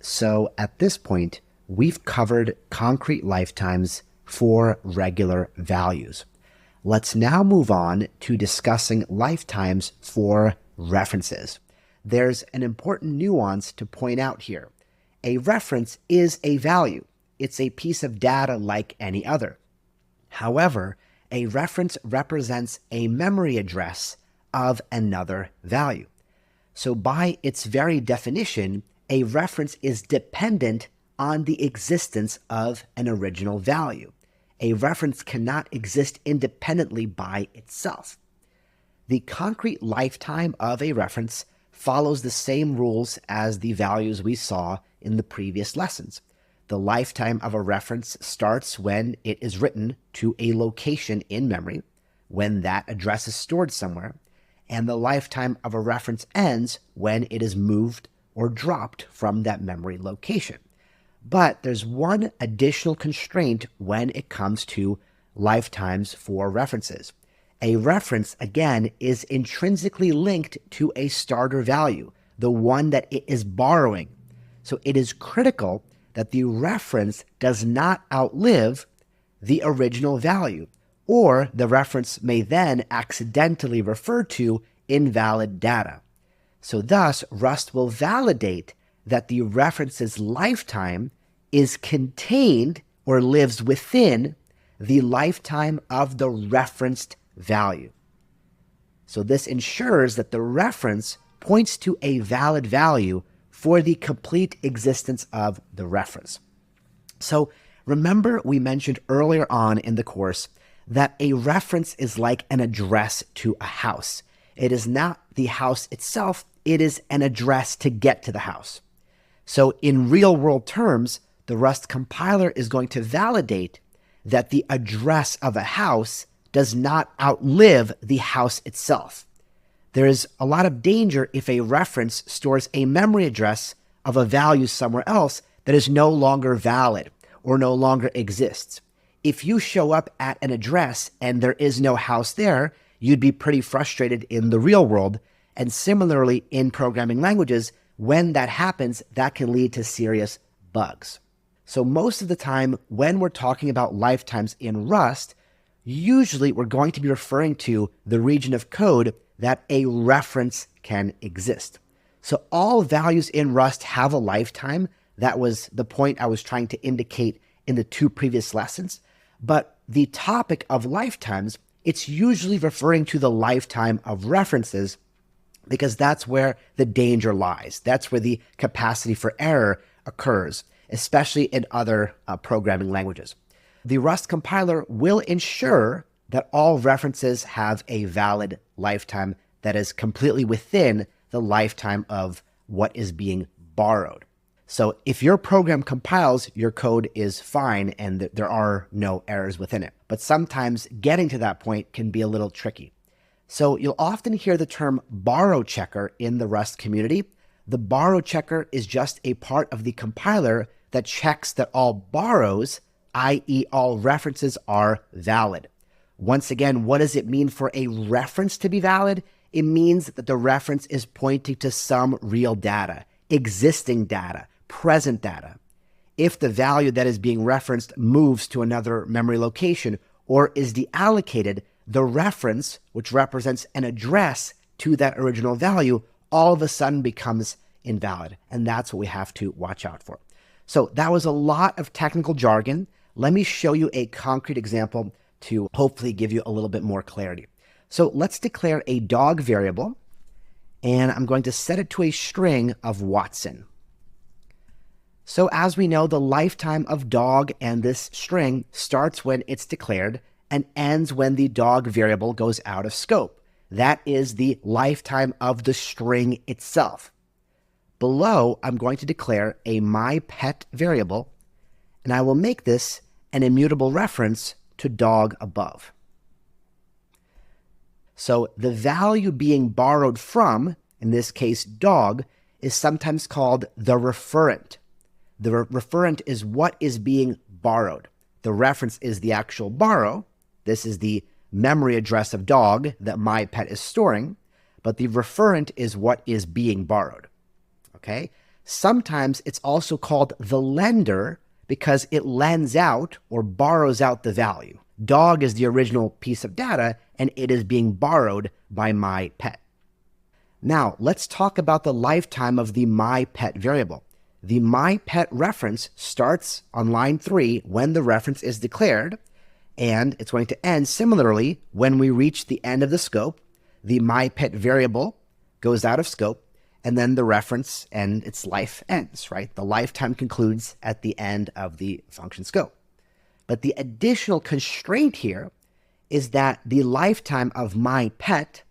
So at this point, we've covered concrete lifetimes for regular values. Let's now move on to discussing lifetimes for references. There's an important nuance to point out here. A reference is a value. It's a piece of data like any other. However, a reference represents a memory address of another value. So by its very definition, a reference is dependent on the existence of an original value. A reference cannot exist independently by itself. The concrete lifetime of a reference follows the same rules as the values we saw in the previous lessons. The lifetime of a reference starts when it is written to a location in memory, when that address is stored somewhere, and the lifetime of a reference ends when it is moved or dropped from that memory location. But there's one additional constraint when it comes to lifetimes for references. A reference, again, is intrinsically linked to a starter value, the one that it is borrowing. So it is critical that the reference does not outlive the original value, or the reference may then accidentally refer to invalid data. So thus, Rust will validate that the reference's lifetime is contained or lives within the lifetime of the referenced value. So this ensures that the reference points to a valid value for the complete existence of the reference. So remember, we mentioned earlier on in the course that a reference is like an address to a house. It is not the house itself, it is an address to get to the house. So in real-world terms, the Rust compiler is going to validate that the address of a house does not outlive the house itself. There is a lot of danger if a reference stores a memory address of a value somewhere else that is no longer valid or no longer exists. If you show up at an address and there is no house there, you'd be pretty frustrated in the real world. And similarly, in programming languages, when that happens, that can lead to serious bugs. So most of the time, when we're talking about lifetimes in Rust, usually we're going to be referring to the region of code that a reference can exist. So all values in Rust have a lifetime. That was the point I was trying to indicate in the two previous lessons. But the topic of lifetimes, it's usually referring to the lifetime of references because that's where the danger lies. That's where the capacity for error occurs, especially in other programming languages. The Rust compiler will ensure that all references have a valid lifetime that is completely within the lifetime of what is being borrowed. So if your program compiles, your code is fine and there are no errors within it. But sometimes getting to that point can be a little tricky. So you'll often hear the term borrow checker in the Rust community. The borrow checker is just a part of the compiler that checks that all borrows, i.e. all references, are valid. Once again, what does it mean for a reference to be valid? It means that the reference is pointing to some real data, existing data, present data. If the value that is being referenced moves to another memory location or is deallocated, the reference, which represents an address to that original value, all of a sudden becomes invalid. And that's what we have to watch out for. So that was a lot of technical jargon. Let me show you a concrete example to hopefully give you a little bit more clarity. So let's declare a dog variable, and I'm going to set it to a string of Watson. So as we know, the lifetime of dog and this string starts when it's declared and ends when the dog variable goes out of scope. That is the lifetime of the string itself. Below, I'm going to declare a myPet variable, and I will make this an immutable reference to dog above. So the value being borrowed from, in this case dog, is sometimes called the referent. The referent is what is being borrowed. The reference is the actual borrow. This is the memory address of dog that myPet is storing, but the referent is what is being borrowed. Okay, Sometimes it's also called the lender because it lends out or borrows out the value. Dog is the original piece of data, and it is being borrowed by my pet. Now, let's talk about the lifetime of the my pet variable. The my pet reference starts on line 3 when the reference is declared, and it's going to end similarly when we reach the end of the scope. The my pet variable goes out of scope, and then the reference and its life ends, right? The lifetime concludes at the end of the function scope. But the additional constraint here is that the lifetime of my pet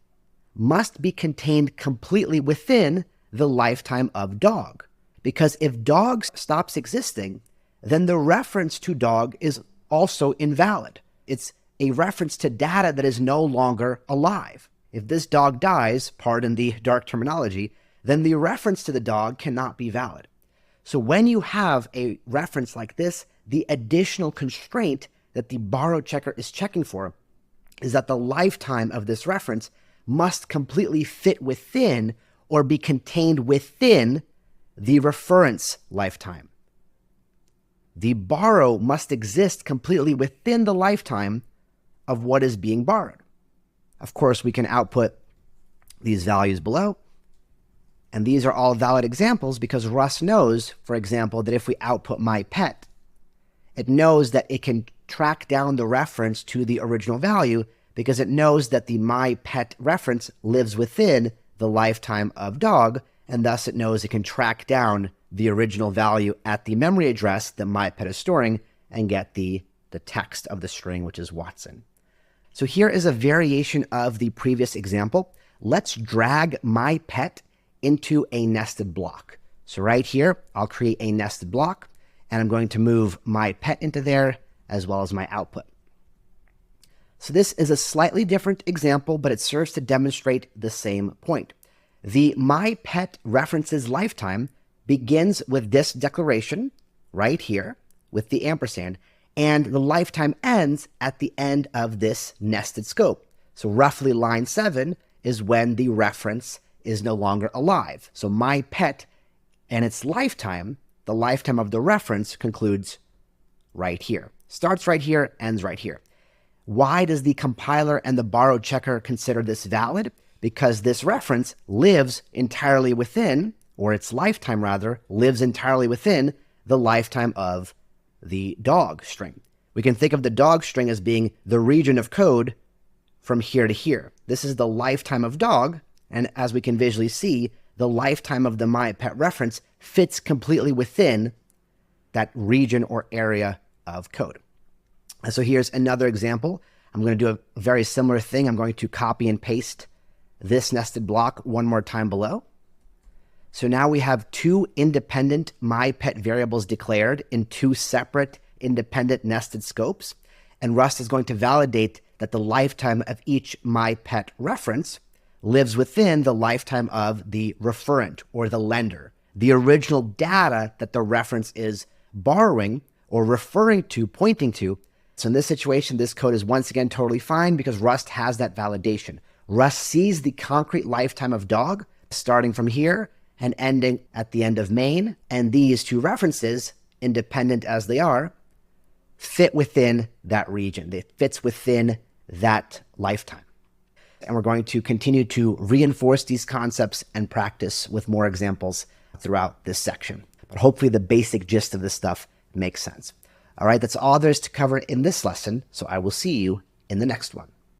must be contained completely within the lifetime of dog. Because if dog stops existing, then the reference to dog is also invalid. It's a reference to data that is no longer alive. If this dog dies, pardon the dark terminology, then the reference to the dog cannot be valid. So when you have a reference like this, the additional constraint that the borrow checker is checking for is that the lifetime of this reference must completely fit within or be contained within the reference lifetime. The borrow must exist completely within the lifetime of what is being borrowed. Of course, we can output these values below. And these are all valid examples because Rust knows, for example, that if we output my pet, it knows that it can track down the reference to the original value because it knows that the my pet reference lives within the lifetime of dog, and thus it knows it can track down the original value at the memory address that my pet is storing and get the text of the string, which is Watson. So here is a variation of the previous example. Let's drag my pet into a nested block. So right here, I'll create a nested block, and I'm going to move my pet into there as well as my output. So this is a slightly different example, but it serves to demonstrate the same point. The my pet references lifetime begins with this declaration right here with the ampersand, and the lifetime ends at the end of this nested scope. So roughly line 7 is when the reference is no longer alive. So my pet and its lifetime, the lifetime of the reference, concludes right here. Starts right here, ends right here. Why does the compiler and the borrow checker consider this valid? Because this reference lives entirely within, or its lifetime rather, lives entirely within the lifetime of the dog string. We can think of the dog string as being the region of code from here to here. This is the lifetime of dog, and as we can visually see, the lifetime of the my pet reference fits completely within that region or area of code. And so here's another example. I'm going to do a very similar thing. I'm going to copy and paste this nested block one more time below. So now we have two independent my pet variables declared in two separate independent nested scopes. And Rust is going to validate that the lifetime of each my pet reference lives within the lifetime of the referent or the lender, the original data that the reference is borrowing or referring to, pointing to. So in this situation, this code is once again totally fine because Rust has that validation. Rust sees the concrete lifetime of dog starting from here and ending at the end of main, and these two references, independent as they are, fit within that region. It fits within that lifetime. And we're going to continue to reinforce these concepts and practice with more examples throughout this section. But hopefully the basic gist of this stuff makes sense. All right, that's all there is to cover in this lesson, so I will see you in the next one.